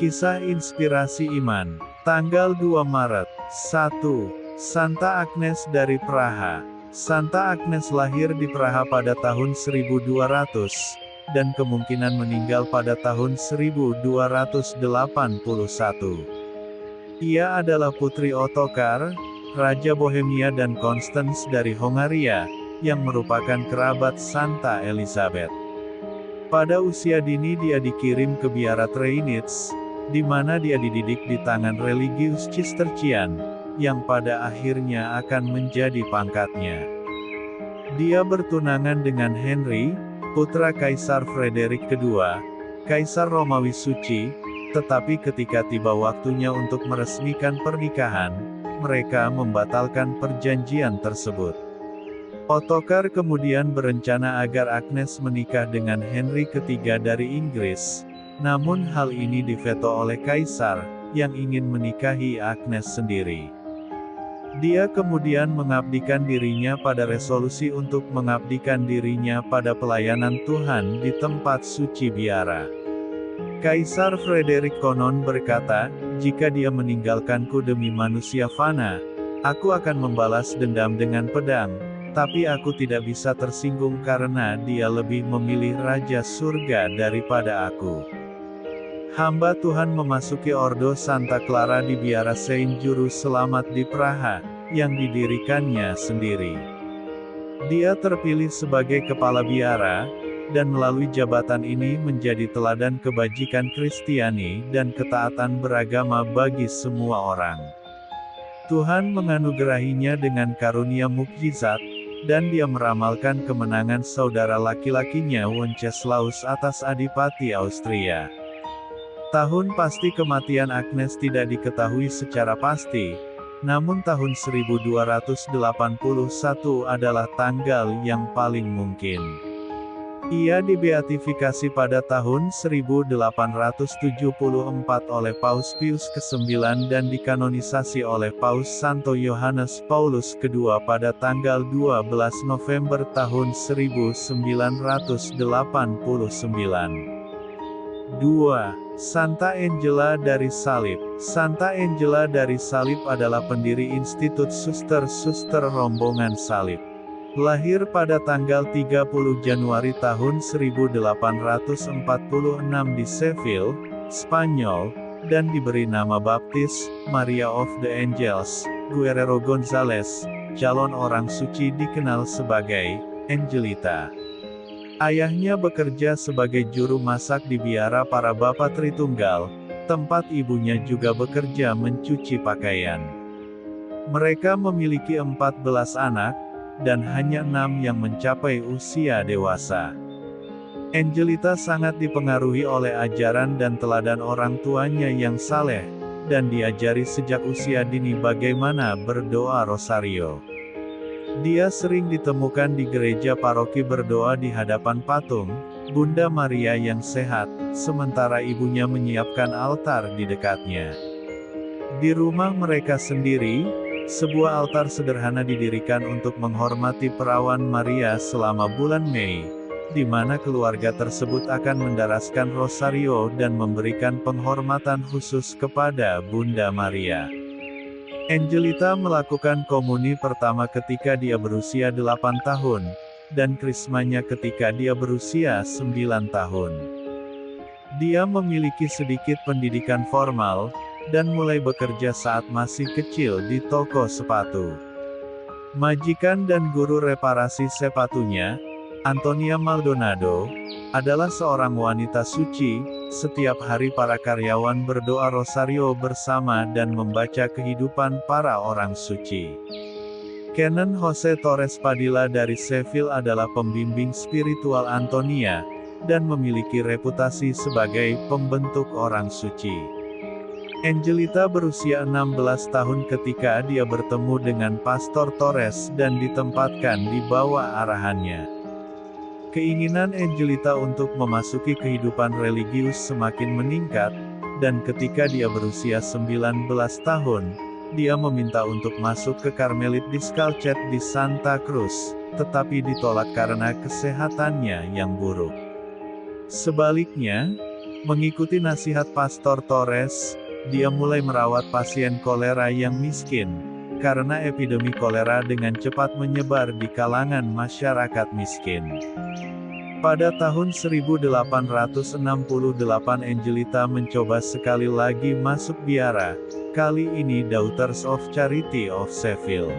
Kisah Inspirasi Iman. Tanggal 2 Maret. 1. Santa Agnes dari Praha. Santa Agnes lahir di Praha pada tahun 1200, dan kemungkinan meninggal pada tahun 1281. Ia adalah putri Ottokar, Raja Bohemia dan Constance dari Hongaria, yang merupakan kerabat Santa Elizabeth. Pada usia dini dia dikirim ke biara Treinitz, di mana dia dididik di tangan religius Cistercian, yang pada akhirnya akan menjadi pangkatnya. Dia bertunangan dengan Henry, putra Kaisar Frederick II, Kaisar Romawi Suci, tetapi ketika tiba waktunya untuk meresmikan pernikahan, mereka membatalkan perjanjian tersebut. Ottokar kemudian berencana agar Agnes menikah dengan Henry III dari Inggris, namun hal ini diveto oleh Kaisar, yang ingin menikahi Agnes sendiri. Dia kemudian mengabdikan dirinya pada resolusi untuk mengabdikan dirinya pada pelayanan Tuhan di tempat suci biara. Kaisar Frederick konon berkata, "Jika dia meninggalkanku demi manusia fana, aku akan membalas dendam dengan pedang. Tapi aku tidak bisa tersinggung karena dia lebih memilih Raja Surga daripada aku." Hamba Tuhan memasuki Ordo Santa Clara di biara Saint Juru Selamat di Praha, yang didirikannya sendiri. Dia terpilih sebagai kepala biara, dan melalui jabatan ini menjadi teladan kebajikan Kristiani dan ketaatan beragama bagi semua orang. Tuhan menganugerahinya dengan karunia mukjizat, dan dia meramalkan kemenangan saudara laki-lakinya Wenceslaus atas Adipati Austria. Tahun pasti kematian Agnes tidak diketahui secara pasti, namun tahun 1281 adalah tanggal yang paling mungkin. Ia dibeatifikasi pada tahun 1874 oleh Paus Pius ke-9 dan dikanonisasi oleh Paus Santo Yohanes Paulus II pada tanggal 12 November tahun 1989. 2. Santa Angela dari Salib. Santa Angela dari Salib adalah pendiri Institut Suster-Suster Rombongan Salib. Lahir pada tanggal 30 Januari tahun 1846 di Seville, Spanyol, dan diberi nama baptis, Maria of the Angels. Guerrero Gonzalez, calon orang suci dikenal sebagai Angelita. Ayahnya bekerja sebagai juru masak di biara para Bapak Tritunggal, tempat ibunya juga bekerja mencuci pakaian. Mereka memiliki 14 anak, dan hanya 6 yang mencapai usia dewasa. Angelita sangat dipengaruhi oleh ajaran dan teladan orang tuanya yang saleh, dan diajari sejak usia dini bagaimana berdoa rosario. Dia sering ditemukan di gereja paroki berdoa di hadapan patung Bunda Maria yang sehat, sementara ibunya menyiapkan altar di dekatnya. Di rumah mereka sendiri, sebuah altar sederhana didirikan untuk menghormati perawan Maria selama bulan Mei, di mana keluarga tersebut akan mendaraskan rosario dan memberikan penghormatan khusus kepada Bunda Maria. Angelita melakukan komuni pertama ketika dia berusia 8 tahun, dan krismanya ketika dia berusia 9 tahun. Dia memiliki sedikit pendidikan formal, dan mulai bekerja saat masih kecil di toko sepatu. Majikan dan guru reparasi sepatunya, Antonia Maldonado, adalah seorang wanita suci. Setiap hari para karyawan berdoa rosario bersama dan membaca kehidupan para orang suci. Canon Jose Torres Padilla dari Seville adalah pembimbing spiritual Antonia, dan memiliki reputasi sebagai pembentuk orang suci. Angelita berusia 16 tahun ketika dia bertemu dengan Pastor Torres dan ditempatkan di bawah arahannya. Keinginan Angelita untuk memasuki kehidupan religius semakin meningkat, dan ketika dia berusia 19 tahun, dia meminta untuk masuk ke Karmelit Discalcet di Santa Cruz, tetapi ditolak karena kesehatannya yang buruk. Sebaliknya, Mengikuti nasihat Pastor Torres, dia mulai merawat pasien kolera yang miskin, karena epidemi kolera dengan cepat menyebar di kalangan masyarakat miskin. Pada tahun 1868 Angelita mencoba sekali lagi masuk biara, kali ini Daughters of Charity of Sheffield.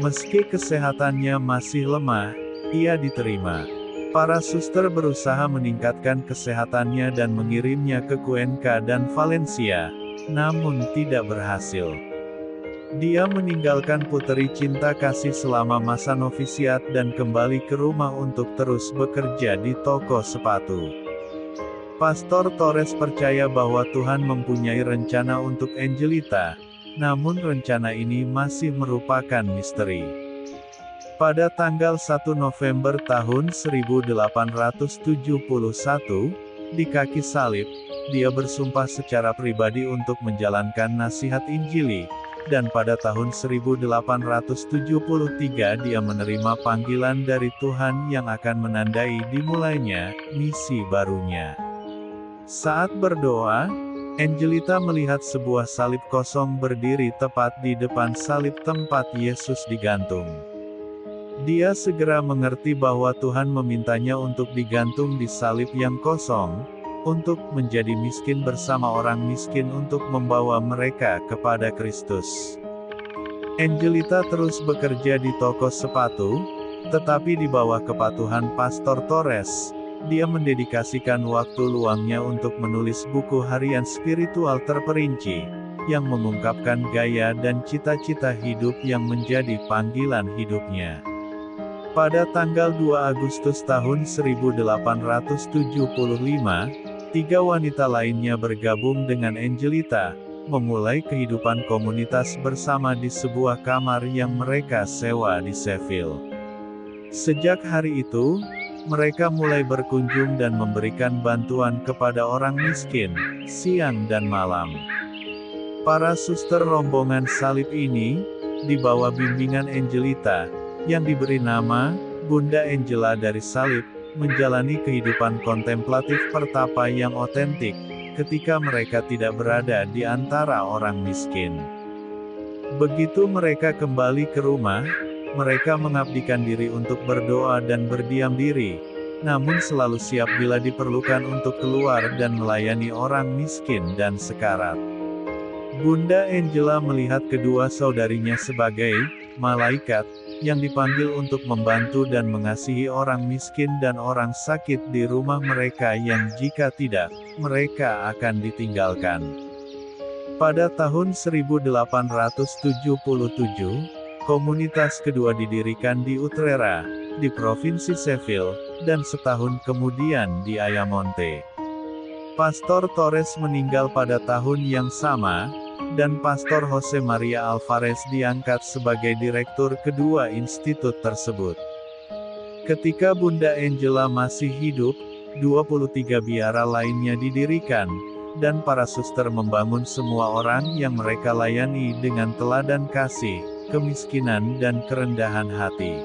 Meski kesehatannya masih lemah, ia diterima. Para suster berusaha meningkatkan kesehatannya dan mengirimnya ke Cuenca dan Valencia, namun tidak berhasil. Dia meninggalkan puteri cinta kasih selama masa novisiat dan kembali ke rumah untuk terus bekerja di toko sepatu. Pastor Torres percaya bahwa Tuhan mempunyai rencana untuk Angelita, namun rencana ini masih merupakan misteri. Pada tanggal 1 November tahun 1871, di kaki salib, dia bersumpah secara pribadi untuk menjalankan nasihat Injili, dan pada tahun 1873 dia menerima panggilan dari Tuhan yang akan menandai dimulainya misi barunya. Saat berdoa, Angelita melihat sebuah salib kosong berdiri tepat di depan salib tempat Yesus digantung. Dia segera mengerti bahwa Tuhan memintanya untuk digantung di salib yang kosong, untuk menjadi miskin bersama orang miskin untuk membawa mereka kepada Kristus. Angelita terus bekerja di toko sepatu, tetapi di bawah kepatuhan Pastor Torres, dia mendedikasikan waktu luangnya untuk menulis buku harian spiritual terperinci, yang mengungkapkan gaya dan cita-cita hidup yang menjadi panggilan hidupnya. Pada tanggal 2 Agustus tahun 1875, 3 wanita lainnya bergabung dengan Angelita, memulai kehidupan komunitas bersama di sebuah kamar yang mereka sewa di Sheffield. Sejak hari itu, mereka mulai berkunjung dan memberikan bantuan kepada orang miskin, siang dan malam. Para suster rombongan salib ini, di bawah bimbingan Angelita, yang diberi nama Bunda Angela dari Salib, menjalani kehidupan kontemplatif pertapa yang otentik, ketika mereka tidak berada di antara orang miskin. Begitu mereka kembali ke rumah, mereka mengabdikan diri untuk berdoa dan berdiam diri, namun selalu siap bila diperlukan untuk keluar dan melayani orang miskin dan sekarat. Bunda Angela melihat kedua saudarinya sebagai malaikat, yang dipanggil untuk membantu dan mengasihi orang miskin dan orang sakit di rumah mereka yang jika tidak, mereka akan ditinggalkan. Pada tahun 1877, komunitas kedua didirikan di Utrera, di Provinsi Sheffield, dan setahun kemudian di Ayamonte. Pastor Torres meninggal pada tahun yang sama, dan Pastor Jose Maria Alvarez diangkat sebagai direktur kedua institut tersebut. Ketika Bunda Angela masih hidup, 23 biara lainnya didirikan, dan para suster membangun semua orang yang mereka layani dengan teladan kasih, kemiskinan dan kerendahan hati.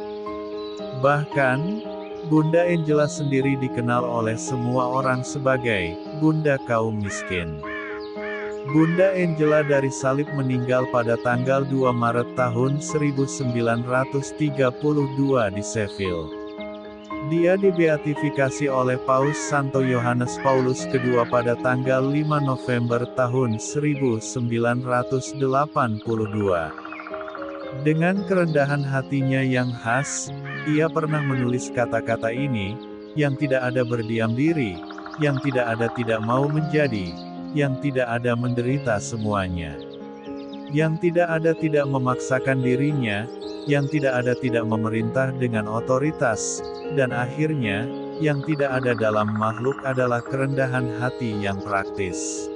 Bahkan, Bunda Angela sendiri dikenal oleh semua orang sebagai Bunda kaum miskin. Bunda Angela dari Salib meninggal pada tanggal 2 Maret tahun 1932 di Sheffield. Dia dibeatifikasi oleh Paus Santo Yohanes Paulus II pada tanggal 5 November tahun 1982. Dengan kerendahan hatinya yang khas, ia pernah menulis kata-kata ini, yang tidak ada berdiam diri, yang tidak ada tidak mau menjadi, yang tidak ada menderita semuanya. Yang tidak ada tidak memaksakan dirinya, yang tidak ada tidak memerintah dengan otoritas, dan akhirnya, yang tidak ada dalam makhluk adalah kerendahan hati yang praktis.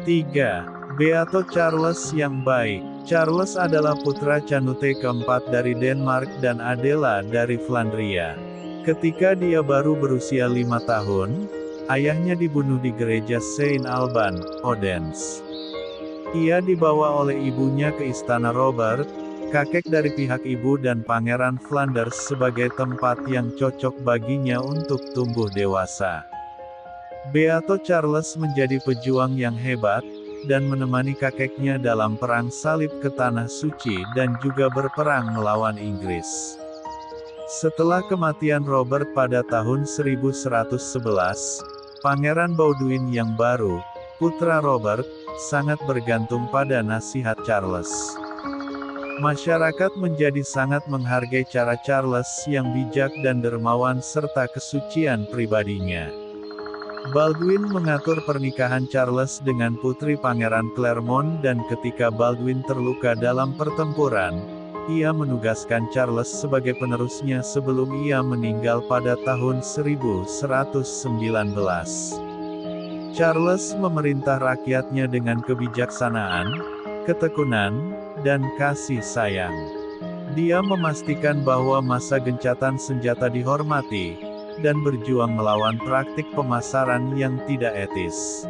3. Beato Charles yang baik. Charles adalah putra Canute keempat dari Denmark dan Adela dari Flandria. Ketika dia baru berusia 5 tahun, ayahnya dibunuh di gereja Saint Alban, Odense. Ia dibawa oleh ibunya ke istana Robert, kakek dari pihak ibu dan Pangeran Flanders sebagai tempat yang cocok baginya untuk tumbuh dewasa. Beato Charles menjadi pejuang yang hebat, dan menemani kakeknya dalam perang salib ke Tanah Suci dan juga berperang melawan Inggris. Setelah kematian Robert pada tahun 1111, Pangeran Baudouin yang baru, putra Robert, sangat bergantung pada nasihat Charles. Masyarakat menjadi sangat menghargai cara Charles yang bijak dan dermawan serta kesucian pribadinya. Baldwin mengatur pernikahan Charles dengan putri Pangeran Clermont dan ketika Baldwin terluka dalam pertempuran, ia menugaskan Charles sebagai penerusnya sebelum ia meninggal pada tahun 1119. Charles memerintah rakyatnya dengan kebijaksanaan, ketekunan, dan kasih sayang. Dia memastikan bahwa masa gencatan senjata dihormati, dan berjuang melawan praktik pemasaran yang tidak etis.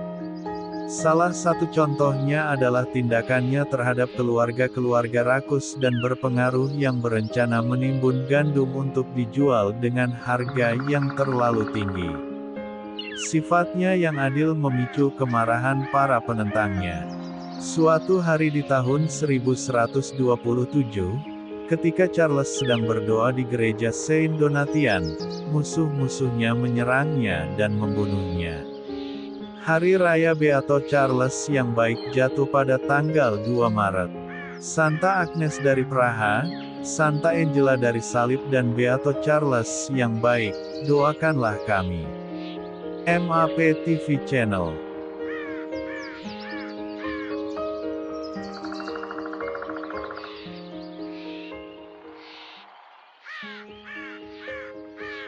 Salah satu contohnya adalah tindakannya terhadap keluarga-keluarga rakus dan berpengaruh yang berencana menimbun gandum untuk dijual dengan harga yang terlalu tinggi. Sifatnya yang adil memicu kemarahan para penentangnya. Suatu hari di tahun 1127, ketika Charles sedang berdoa di gereja Saint Donatian, musuh-musuhnya menyerangnya dan membunuhnya. Hari Raya Beato Charles yang baik jatuh pada tanggal 2 Maret. Santa Agnes dari Praha, Santa Angela dari Salib dan Beato Charles yang baik, doakanlah kami. MAP TV Channel.